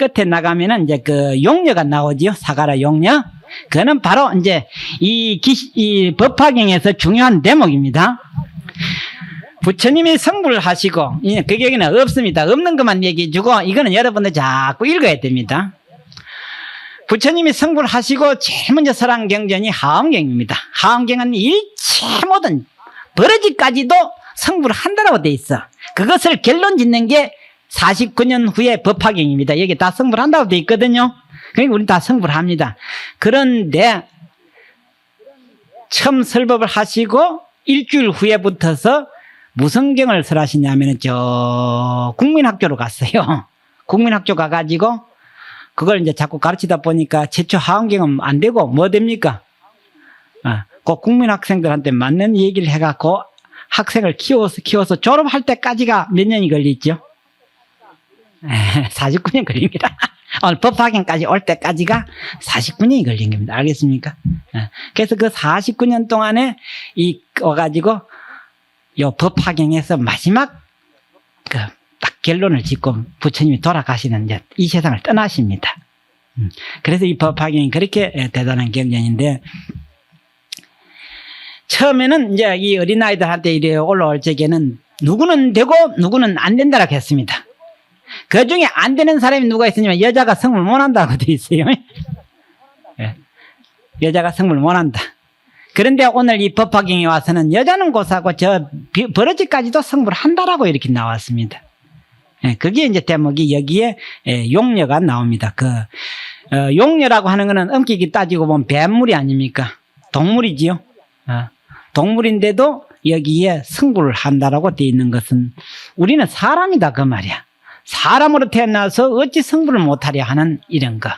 끝에 나가면은 이제 그 용녀가 나오지요. 사가라 용녀. 그거는 바로 이제 이 법화경에서 중요한 대목입니다. 부처님이 성불을 하시고, 그 여기는 없습니다. 없는 것만 얘기해주고, 이거는 여러분들 자꾸 읽어야 됩니다. 부처님이 성불을 하시고, 제일 먼저 설한 경전이 하엄경입니다. 하엄경은 일체 모든 버러지까지도 성불을 한다라고 돼 있어. 그것을 결론 짓는 게 49년 후에 법화경입니다. 여기 다 성불을 한다고 돼 있거든요. 그러니까 우리 다 성불을 합니다. 그런데 처음 설법을 하시고 일주일 후에 붙어서 무슨 경을 설하시냐면 저 국민학교로 갔어요. 국민학교 가가지고 그걸 이제 자꾸 가르치다 보니까 최초 하엄경은 안 되고 뭐 됩니까? 그 국민학생들한테 맞는 얘기를 해갖고 학생을 키워서 졸업할 때까지가 몇 년이 걸리죠? 49년 걸립니다. 오늘 법화경까지 올 때까지가 49년이 걸린 겁니다. 알겠습니까? 그래서 그 49년 동안에 와가지고 요 법화경에서 마지막 딱 결론을 짓고 부처님이 돌아가시는 이제 이 세상을 떠나십니다. 그래서 이 법화경이 그렇게 대단한 경전인데, 처음에는 이제 이 어린아이들한테 이래 올라올 적에는 누구는 되고 누구는 안 된다라고 했습니다. 그 중에 안 되는 사람이 누가 있으냐면 여자가 성불 못 한다고 돼 있어요. 여자가 성불 못 한다. 그런데 오늘 이 법화경에 와서는 여자는 고사고 저 버러지까지도 성불 한다라고 이렇게 나왔습니다. 그게 이제 대목이 여기에 용녀가 나옵니다. 용녀라고 하는 거는 엄격히 따지고 보면 뱀물이 아닙니까? 동물이지요. 동물인데도 여기에 성불을 한다라고 돼 있는 것은 우리는 사람이다 그 말이야. 사람으로 태어나서 어찌 성불을 못하려 하는 이런 거.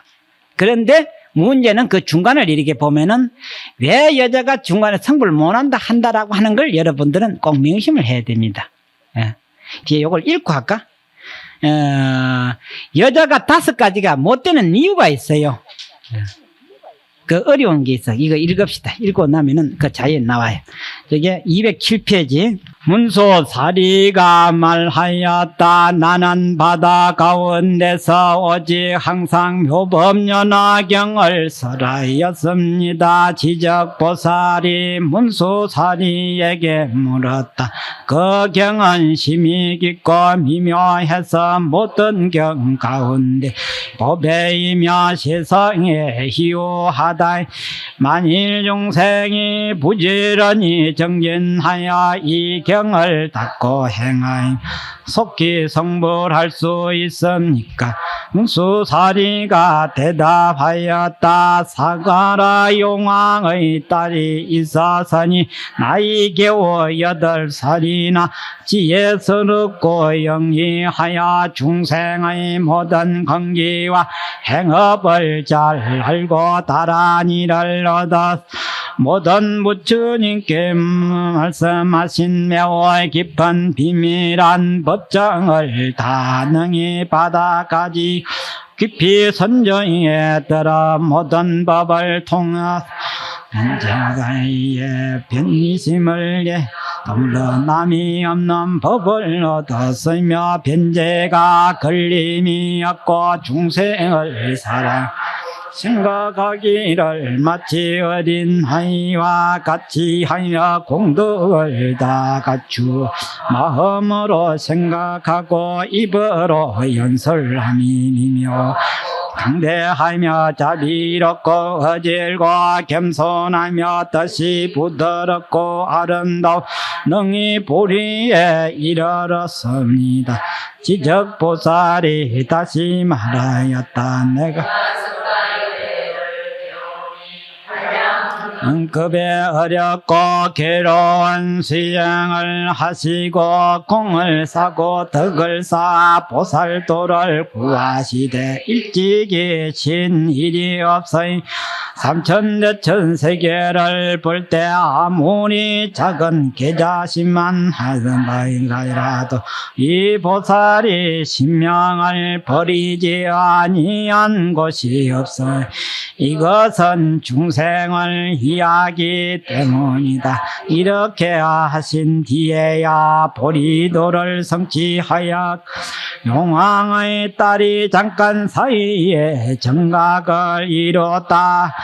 그런데 문제는 그 중간을 이렇게 보면은 왜 여자가 중간에 성불을 못한다 한다라고 하는 걸 여러분들은 꼭 명심을 해야 됩니다. 뒤에 이걸 읽고 할까? 여자가 5가지가 못 되는 이유가 있어요. 그 어려운 게 있어. 이거 읽읍시다. 읽고 나면은 그 자리에 나와요. 저게 207페이지. 문소사리가 말하였다. 나는 바다 가운데서 오직 항상 효법연화경을 설하였습니다. 지적보살이 문소사리에게 물었다. 그 경은 심히 깊고 미묘해서 모든 경 가운데 법에이며 세상에 희유하다. 만일 중생이 부지런히 정진하여 이 경을 닦고 행하여 속히 성불할 수 있습니까? 문수사리가 대답하였다. 사가라 용왕의 딸이 있었으니 나이 겨우 8살이나 지혜스럽고 영리하여 중생의 모든 건기와 행업을 잘 알고 다란이를 얻어 모든 부처님께 말씀하신 매우 깊은 비밀한 법정을 다 능히 받아가지 깊이 선정에 따라 모든 법을 통해 변제가의 변심을 더불어 남이 없는 법을 얻었으며 변제가 걸림이 없고 중생을 사랑 생각하기를 마치 어린 아이와 같이 하여 공덕을 다 갖추 마음으로 생각하고 입으로 연설함이며 강대하며 자비롭고 어질고 겸손하며 뜻이 부드럽고 아름다운 능히 보리에 이르렀습니다. 지적보살이 다시 말하였다. 내가 급에 어렵고 괴로운 수행을 하시고 공을 사고 덕을 쌓아 보살도를 구하시되 일찍이 신 일이 없어이 삼천대천 세계를 볼 때 아무리 작은 계자심만 하던가이라도 이 보살이 신명을 버리지 아니한 곳이 없어. 이것은 중생을 위하여 못하기 때문이다. 이렇게 하신 뒤에야 보리도를 성취하여 용왕의 딸이 잠깐 사이에 정각을 이뤘다.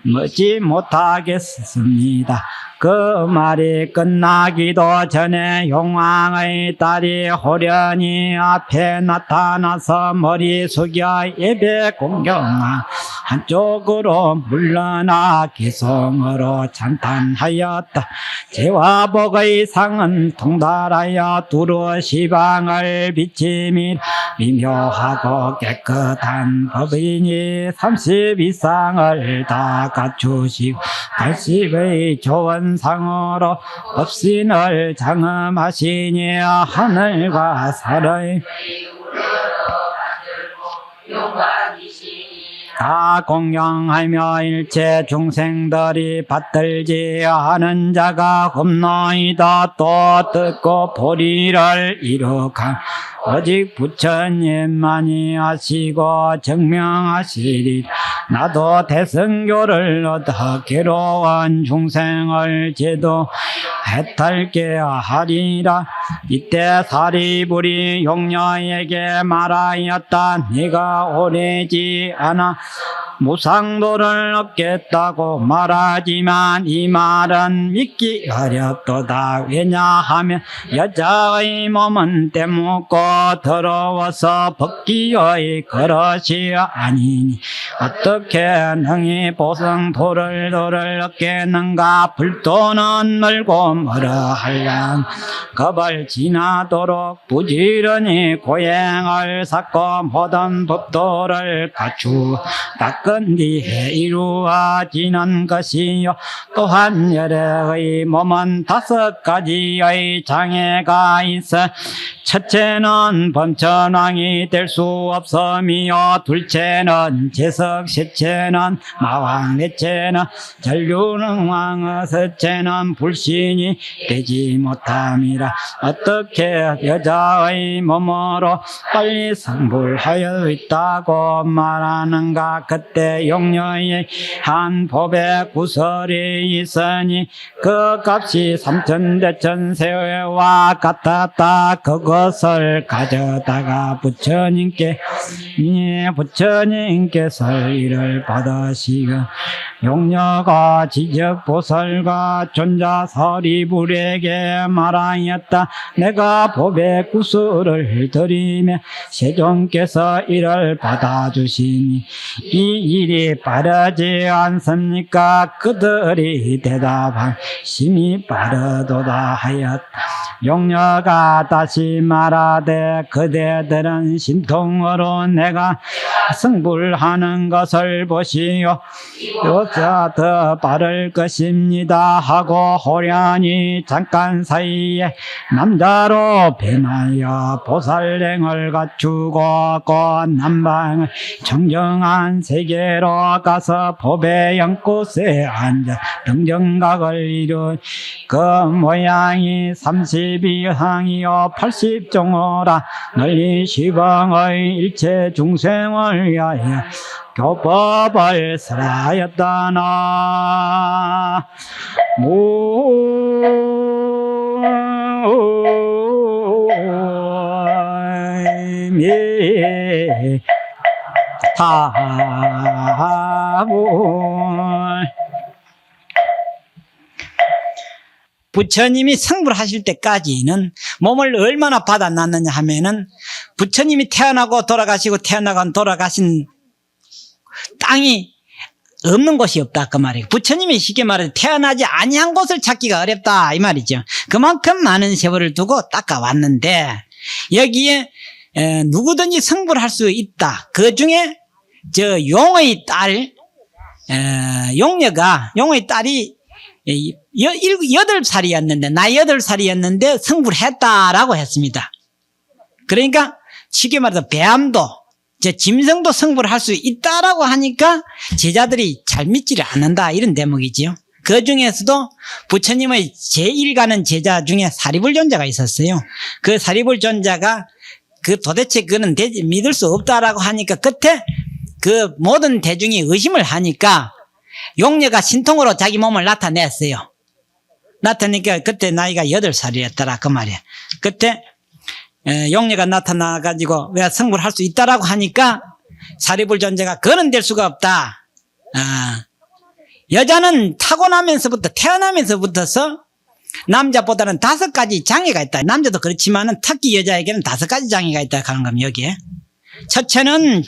묻지 못하겠습니다. 그 말이 끝나기도 전에 용왕의 딸이 호련히 앞에 나타나서 머리 숙여 예배 공경하 한쪽으로 물러나 기성으로 찬탄하였다. 죄와 복의 상은 통달하여 두루 시방을 비치며 미묘하고 깨끗한 법이니 30 이상을 다 갖추시고 80의 좋은 상으로 법신을 장엄하시니 하늘과 살의 다 공경하며 일체 중생들이 받들지 하는 자가 없나이다. 또 듣고 보리를 이룩한 오직 부처님만이 하시고 증명하시리. 나도 대승교를 얻어 괴로운 중생을 제도 해탈게 하리라. 이때 사리불이 용녀에게 말하였다. 네가 오래지 않아 무상도를 얻겠다고 말하지만 이 말은 믿기 어렵도다. 왜냐하면 여자의 몸은 때묻고 더러워서 벗기의 그릇이 아니니 어떻게 능히 보성도를 얻겠는가. 불도는 멀고 멀어하려 겁을 지나도록 부지런히 고행을 쌓고 모든 법도를 갖추 닦은 뒤에 이루어지는 것이요. 또한 여래의 몸은 5가지의 장애가 있어 첫째는 범천왕이 될 수 없음이요. 둘째는 재석, 셋째는 마왕, 넷째는 전류능왕, 셋째는 불신이 되지 못함이라. 어떻게 여자의 몸으로 빨리 성불하여 있다고 말하는가. 그때 용녀의 한 법에 구설이 있으니 그 값이 3,000대천세와 같았다. 그것을 가져다가 부처님께서 이를 받으시고 용녀가 지적보살과 존자 사리불에게 말하였다. 내가 법의 구설을 드리며 세존께서 이를 받아주시니 이 일이 빠르지 않습니까? 그들이 대답한 심히 빠르도다 하였다. 용녀가 다시 말하되 그대들은 신통으로 내가 성불하는 것을 보시오. 여자 더 빠를 것입니다 하고 호련히 잠깐 사이에 남자로 변하여 보살행을 갖추고 곧 남방의 청정한 세계로 가서 법의 연꽃에 앉아 등정각을 이룬 그 모양이 32항이요 80종어라. 널리 시방의 일체 중생을 위하여 교법을 설하였다나. 부처님이 성불하실 때까지는 몸을 얼마나 받아놨느냐 하면은 부처님이 태어나고 돌아가시고 태어나고 돌아가신 땅이 없는 곳이 없다 그 말이에요. 부처님이 쉽게 말해서 태어나지 아니한 곳을 찾기가 어렵다 이 말이죠. 그만큼 많은 세월을 두고 닦아왔는데 여기에 누구든지 성불할 수 있다. 그 중에 저 용의 딸 용의 딸이 8살이었는데 나이 8살이었는데 성불했다라고 했습니다. 그러니까 쉽게 말해서 배암도 짐승도 성불할 수 있다라고 하니까 제자들이 잘 믿지를 않는다 이런 대목이지요. 그 중에서도 부처님의 제1가는 제자 중에 사리불존자가 있었어요. 그 사리불존자가 도대체 그는 믿을 수 없다라고 하니까 끝에 그 모든 대중이 의심을 하니까 용녀가 신통으로 자기 몸을 나타냈어요. 나타내니까 그때 나이가 8살이었더라 그 말이야. 그때 용녀가 나타나가지고 왜 성불할 수 있다라고 하니까 사리불존자가 그는 될 수가 없다. 여자는 타고나면서부터 태어나면서부터서 남자보다는 5가지 장애가 있다. 남자도 그렇지만은 특히 여자에게는 5가지 장애가 있다 하는 겁니다. 여기에 첫째는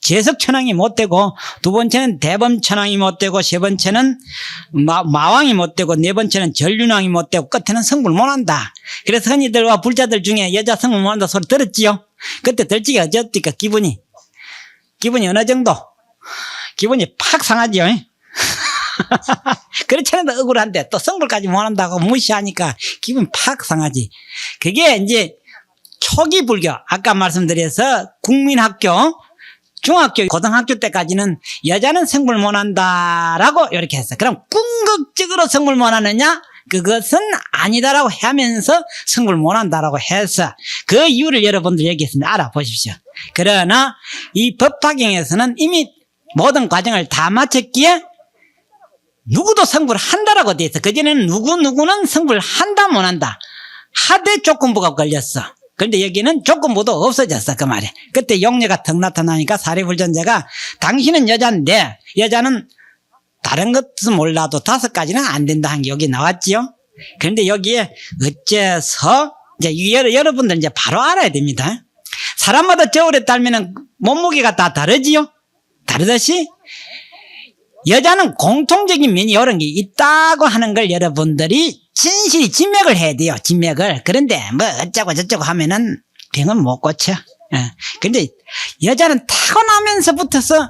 재석천왕이 못 되고, 두 번째는 대범천왕이 못 되고, 세 번째는 마왕이 못 되고, 네 번째는 전륜왕이 못 되고, 끝에는 성불 못 한다. 그래서 흔히들과 불자들 중에 여자 성불 못 한다 소리 들었지요? 그때 들지가 어쨌니까 기분이 어느 정도? 기분이 팍 상하지요? 그렇지 않아도 억울한데 또 성불까지 못 한다고 무시하니까 기분 팍 상하지. 그게 이제 초기 불교, 아까 말씀드려서 국민학교, 중학교, 고등학교 때까지는 여자는 성불 못 한다라고 이렇게 했어. 그럼 궁극적으로 성불 못 하느냐? 그것은 아니다라고 하면서 성불 못 한다라고 해서 그 이유를 여러분들 여기에서 알아보십시오. 그러나 이 법화경에서는 이미 모든 과정을 다 마쳤기에 누구도 성불을 한다라고 돼 있어. 그전에는 누구는 성불을 한다 못 한다 하되 조건부가 걸렸어. 그런데 여기는 조건부도 없어졌어. 그 말이야. 그때 용녀가 턱 나타나니까 사리불존자가 당신은 여자인데 여자는 다른 것은 몰라도 5가지는 안 된다 한 게 여기 나왔지요. 그런데 여기에 어째서 이제 여러분들 이제 바로 알아야 됩니다. 사람마다 저울에 따르면 몸무게가 다 다르지요. 다르듯이 여자는 공통적인 면이 이런 게 있다고 하는 걸 여러분들이 진실이 진맥을 해야 돼요. 진맥을. 그런데 뭐 어쩌고 저쩌고 하면은 병은 못 고쳐. 근데 여자는 타고나면서부터서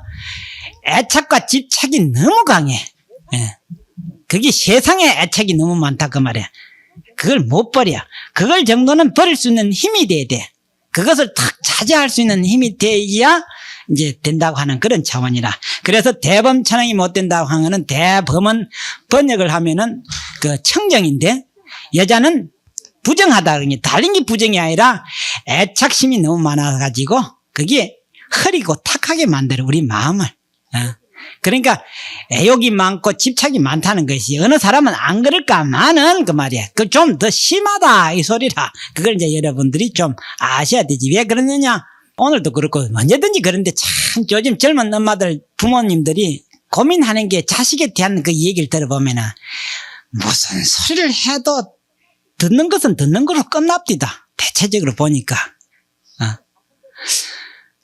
애착과 집착이 너무 강해. 그게 세상에 애착이 너무 많다 그 말이야. 그걸 못 버려. 그걸 정도는 버릴 수 있는 힘이 돼야 돼. 그것을 탁 차지할 수 있는 힘이 돼야 이제 된다고 하는 그런 차원이라. 그래서 대범천왕이 못 된다고 하는 거는 대범은 번역을 하면은 그 청정인데 여자는 부정하다. 그러니 달린 게 부정이 아니라 애착심이 너무 많아가지고 그게 흐리고 탁하게 만들어 우리 마음을. 그러니까 애욕이 많고 집착이 많다는 것이 어느 사람은 안 그럴까마는 그 말이야. 그 좀 더 심하다 이 소리라. 그걸 이제 여러분들이 좀 아셔야 되지. 왜 그러느냐? 오늘도 그렇고 언제든지 그런데 참 요즘 젊은 엄마들 부모님들이 고민하는 게 자식에 대한 그 얘기를 들어보면은 무슨 소리를 해도 듣는 것은 듣는 걸로 끝납니다. 대체적으로 보니까.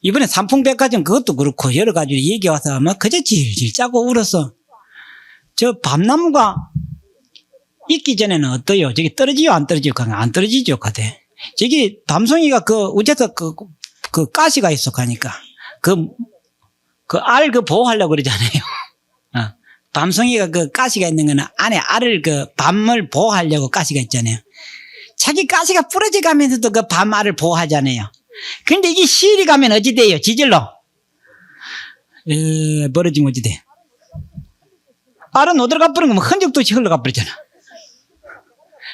이번에 삼풍백화점 그것도 그렇고 여러 가지 얘기 와서 막 그저 질질 짜고 울어서 저 밤나무가 있기 전에는 어떠요? 저기 떨어지요 안 떨어지요? 안 떨어지죠. 그대. 저기 밤송이가 그 어째서 그 가시가 있어 가니까 그 알 보호하려고 그러잖아요. 밤송이가 그 가시가 있는 거는 안에 알을 그 밤을 보호하려고 가시가 있잖아요. 자기 가시가 부러져 가면서도 그 밤알을 보호하잖아요. 근데 이게 시일이 가면 어찌 돼요? 지질로 벌어지면 어찌 돼? 알은 어디로 버리면 흔적도 없이 흘러가 버리잖아.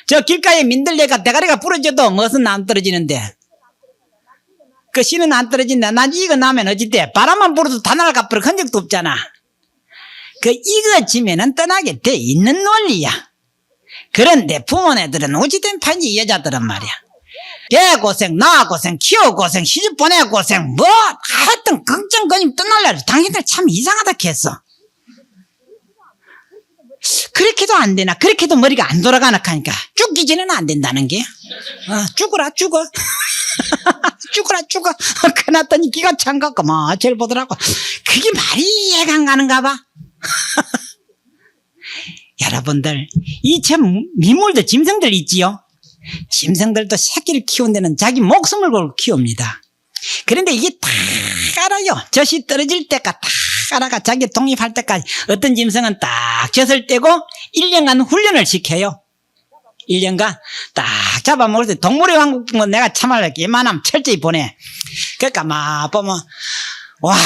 저 길가에 민들레가 대가리가 부러져도 무엇은 안 떨어지는데 그 씨는 안 떨어진다. 난 이거 나면 어찌 돼? 바람만 불어도 다 날아가 버려. 흔적도 없잖아. 그 익어지면은 떠나게 돼 있는 논리야. 그런데 부모네들은 어찌된 판지 여자들은 말이야. 개 고생, 나 고생, 키워 고생, 시집 보내 고생, 뭐 하여튼 걱정거림 떠날래. 당신들 참 이상하다 했어. 그렇게도 안 되나? 그렇게도 머리가 안 돌아가나 하니까 죽기 전에는 안 된다는 게. 죽어라 죽어. 죽어라 죽어. 그났더니 기가 찬 갖고 뭐 쟤를 보더라고. 그게 말이 이해가 안 가는가 봐. 여러분들 이 참 미물들 짐승들 있지요. 짐승들도 새끼를 키운 데는 자기 목숨을 걸고 키웁니다. 그런데 이게 다 알아요. 젖이 떨어질 때까지 다 알아가. 자기 독립할 때까지. 어떤 짐승은 딱 젖을 떼고 1년간 훈련을 시켜요. 1년간 딱 잡아먹을 때 동물의 왕국 내가 참아야 이만하면 철저히 보내. 그러니까 막 보면 와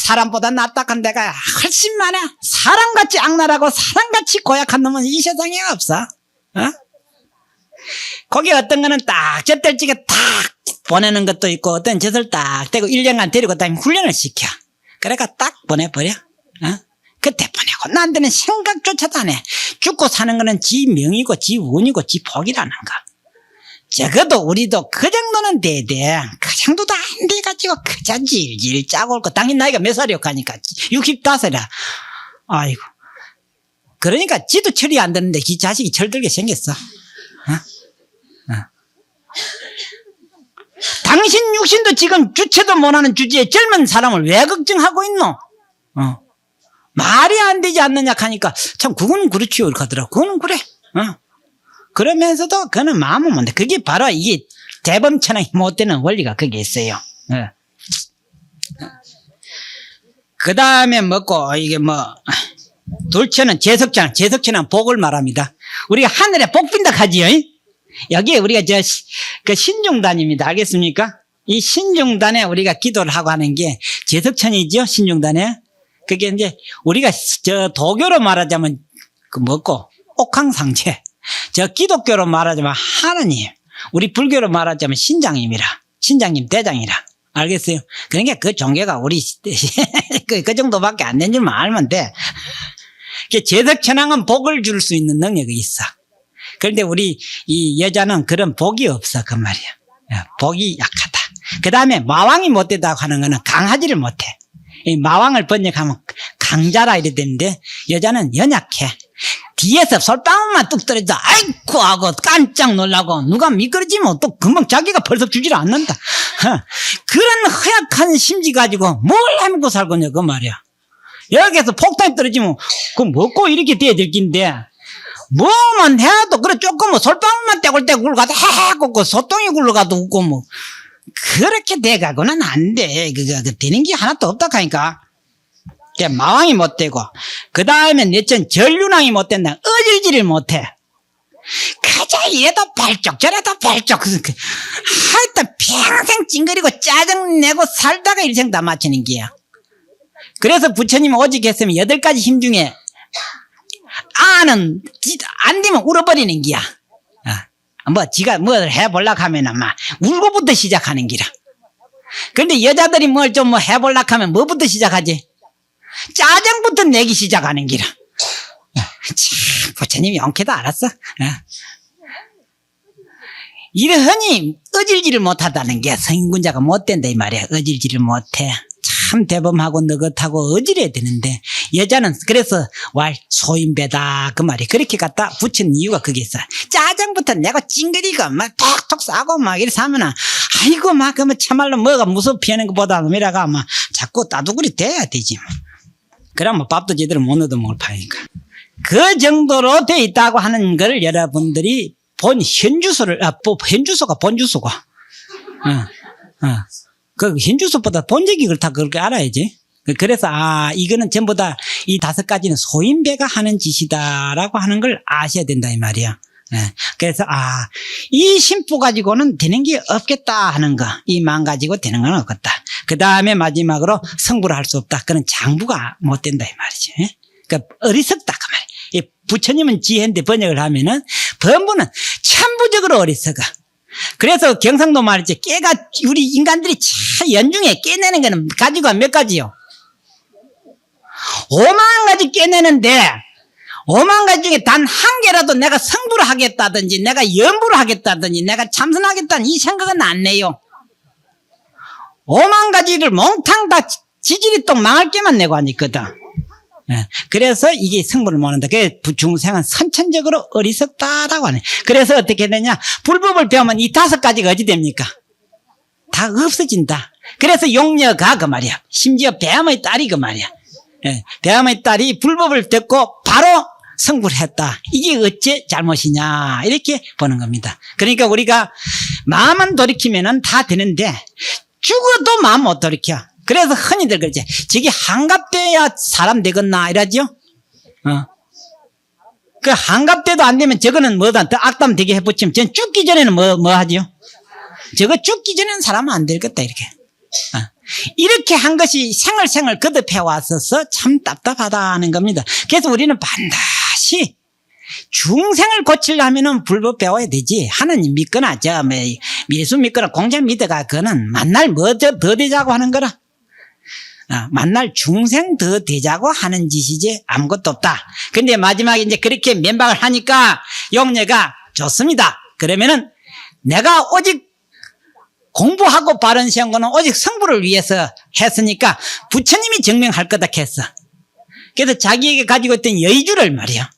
사람보다 납작한 데가 훨씬 많아. 사람같이 악랄하고 사람같이 고약한 놈은 이 세상에 없어. 거기 어떤 거는 딱 젖들찌개 딱 보내는 것도 있고 어떤 젖을 딱 떼고 1년간 데리고 다니면 훈련을 시켜. 그러니까 딱 보내버려. 그때 보내고 난 데는 생각조차도 안 해. 죽고 사는 거는 지 명이고 지 운이고 지 복이라는 거. 적어도 우리도 그 정도는 돼야 돼. 그 정도도 안 돼가지고 그저 질질 짜고 올거. 당연히 나이가 몇 살이요 가니까 65이라. 아이고. 그러니까 지도 철이 안 드는데 지 자식이 철들게 생겼어. 당신 육신도 지금 주체도 못하는 주제에 젊은 사람을 왜 걱정하고 있노? 말이 안 되지 않느냐 하니까 참 그거는 그렇지요 이렇게 하더라고. 그거는 그래. 그러면서도 그는 마음은 못돼. 그게 바로 이게 대범천왕이 못 되는 원리가 거기에 있어요. 그 다음에 먹고 이게 뭐 둘째는 제석천은 복을 말합니다. 우리가 하늘에 복 빈다 하지요. 여기에 우리가 그 신중단입니다. 알겠습니까? 이 신중단에 우리가 기도를 하고 하는 게 제석천이죠. 신중단에. 그게 이제 우리가 저 도교로 말하자면 그 뭐고 옥황상제. 저 기독교로 말하자면 하느님. 우리 불교로 말하자면 신장님 대장이라. 알겠어요? 그러니까 그 종교가 우리 그 정도밖에 안 된 줄만 알면 돼. 제석천왕은 복을 줄 수 있는 능력이 있어. 그런데 우리 이 여자는 그런 복이 없어 그 말이야. 복이 약하다. 그 다음에 마왕이 못되다고 하는 거는 강하지를 못해. 이 마왕을 번역하면 강자라 이래 되는데 여자는 연약해. 뒤에서 솔방울만 뚝 떨어져 아이쿠 하고 깜짝 놀라고 누가 미끄러지면 또 금방 자기가 벌써 주지를 않는다. 그런 허약한 심지 가지고 뭘 해먹고 살거냐 그 말이야. 여기에서 폭탄이 떨어지면 그거 먹고 이렇게 돼야 될 긴데 뭐만 해도 그래 조금 뭐 솔방울만 떼굴떼굴 굴러가도 해고 그 소똥이 굴러가도 웃고 뭐 그렇게 돼가고는 안 돼. 그 되는 게 하나도 없다 하니까. 마왕이 못 되고 그 다음에 넷째는 전륜왕이 못 된다. 어질지를 못해. 그저 이래도 발쪽 저래도 발쪽 하여튼 평생 찡그리고 짜증내고 살다가 일생 다 마치는 게야. 그래서 부처님 오직 했으면 8가지 힘 중에 아는 안 되면 울어버리는 기야. 뭐 지가 뭘 해보려고 하면 막 울고부터 시작하는 기라. 그런데 여자들이 뭘 좀 뭐 해보려고 하면 뭐부터 시작하지? 짜증부터 내기 시작하는 기라. 참 부처님이 영케도 알았어. 이러하니 어질지를 못하다는 게 성인군자가 못된다 이 말이야. 어질지를 못해. 참 대범하고 느긋하고 어지러야 되는데 여자는 그래서 소인배다 그 말이 그렇게 갖다 붙인 이유가 그게 있어. 짜증부터 내고 찡그리고 막 톡톡 싸고 막 이래서 하면은 아이고 막 그러면 참말로 뭐가 무섭 피하는 것보다 미라가 막 자꾸 따두구리 돼야 되지. 그러면 밥도 제대로 못 얻어 먹을 파니까. 그 정도로 돼 있다고 하는 걸 여러분들이 본 현주소가 본주소고. 그 현주소보다 본적이 그렇다 그렇게 알아야지. 그래서 이거는 전부 다 이 5가지는 소인배가 하는 짓이다라고 하는 걸 아셔야 된다 이 말이야. 그래서 이 심보 가지고는 되는 게 없겠다 하는 거, 이만 가지고 되는 건 없겠다. 그 다음에 마지막으로 성부를 할 수 없다. 그건 장부가 못 된다 이 말이지. 그러니까 어리석다 그 말이야. 부처님은 지혜인데 번역을 하면은 범부는 천부적으로 어리석어. 그래서 경상도 말이지 깨가 우리 인간들이 참 연중에 깨내는 거는 가지가 몇 가지요? 5만 가지 깨내는데 5만 가지 중에 단 한 개라도 내가 성부를 하겠다든지 내가 연부를 하겠다든지 내가 참선하겠다는 이 생각은 안 내요. 5만 가지를 몽탕 다 지질이 또 망할 게만 내고 하니거든. 그래서 이게 성부를 못한다. 그래서 중생은 선천적으로 어리석다라고 하네. 그래서 어떻게 되냐? 불법을 배우면 이 5가지가 어찌 됩니까? 다 없어진다. 그래서 용녀가 그 말이야. 심지어 배암의 딸이 그 말이야. 배암의 딸이 불법을 듣고 바로 성불을 했다. 이게 어째 잘못이냐 이렇게 보는 겁니다. 그러니까 우리가 마음만 돌이키면은 다 되는데 죽어도 마음 못 돌이켜. 그래서 흔히들 그러지. 저기 한갑돼야 사람 되겠나 이러죠. 그 한갑돼도 안 되면 저거는 뭐다 더 악담 되게 해붙이면 전 죽기 전에는 뭐 하죠? 저거 죽기 전에는 사람은 안 되겠다 이렇게. 이렇게 한 것이 생을 거듭해 왔어서 참 답답하다는 겁니다. 그래서 우리는 반드시 중생을 고치려면은 불법 배워야 되지. 하나님 믿거나 예수 믿거나 공장 믿어가 그거는 만날 뭐 더 되자고 하는 거라. 만날 중생 더 되자고 하는 짓이지 아무것도 없다. 근데 마지막에 이제 그렇게 면박을 하니까 용녀가 좋습니다. 그러면은 내가 오직 공부하고 바른 시험 거는 오직 성부를 위해서 했으니까 부처님이 증명할 거다 했어. 그래서 자기에게 가지고 있던 여의주를 말이야.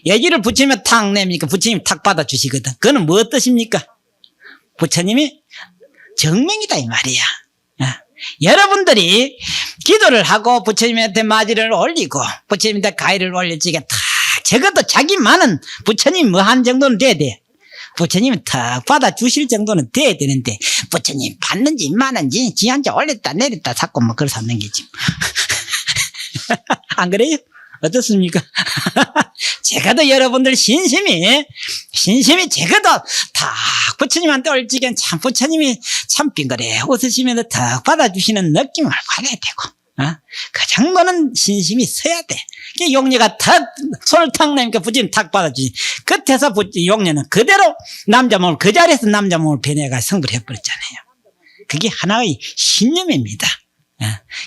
여의주를 부처님이 탁 내니까 부처님이 탁 받아주시거든. 그거는 뭐 뜻입니까? 부처님이 증명이다 이 말이야. 여러분들이 기도를 하고 부처님한테 마디를 올리고 부처님한테 가위를 올릴 적에 탁 적어도 자기만은 부처님 뭐 한 정도는 돼야 돼. 부처님이 탁 받아주실 정도는 돼야 되는데 부처님 받는지 마는지 지한테 올렸다 내렸다 자꾸 뭐 그래서 하는 게지. 안 그래요? 어떻습니까? 제가도 여러분들 신심이 제가도 다 부처님한테 올 적엔 참 부처님이 참 빙그레 웃으시면서 탁 받아주시는 느낌을 받아야 되고 그 정도는 신심이 서야 돼. 용녀가 탁 손을 탁 내니까 부처님 탁 받아주지. 끝에서 용녀는 그대로 남자 몸을 그 자리에서 남자 몸을 변해가 성불 해버렸잖아요. 그게 하나의 신념입니다.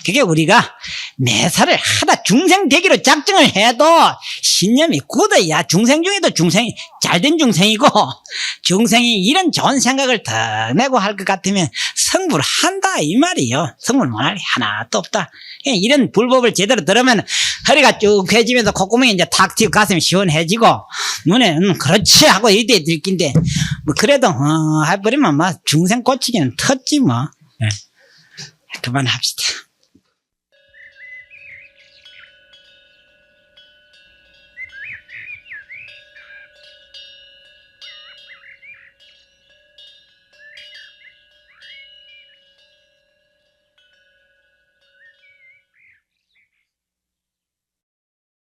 그게 우리가 매사를 하다 중생 되기로 작정을 해도 신념이 굳어야 중생 중에도 중생이 잘된 중생이고 중생이 이런 좋은 생각을 더 내고 할 것 같으면 성불을 한다 이 말이에요. 성불 못할 게 하나도 없다. 이런 불법을 제대로 들으면 허리가 쭉 펴지면서 콧구멍이 이제 탁 튀고 가슴이 시원해지고 눈에 그렇지 하고 이때 들긴데 뭐 그래도 해버리면 뭐 중생 꽂히기는 텄지 뭐. 그만합시다.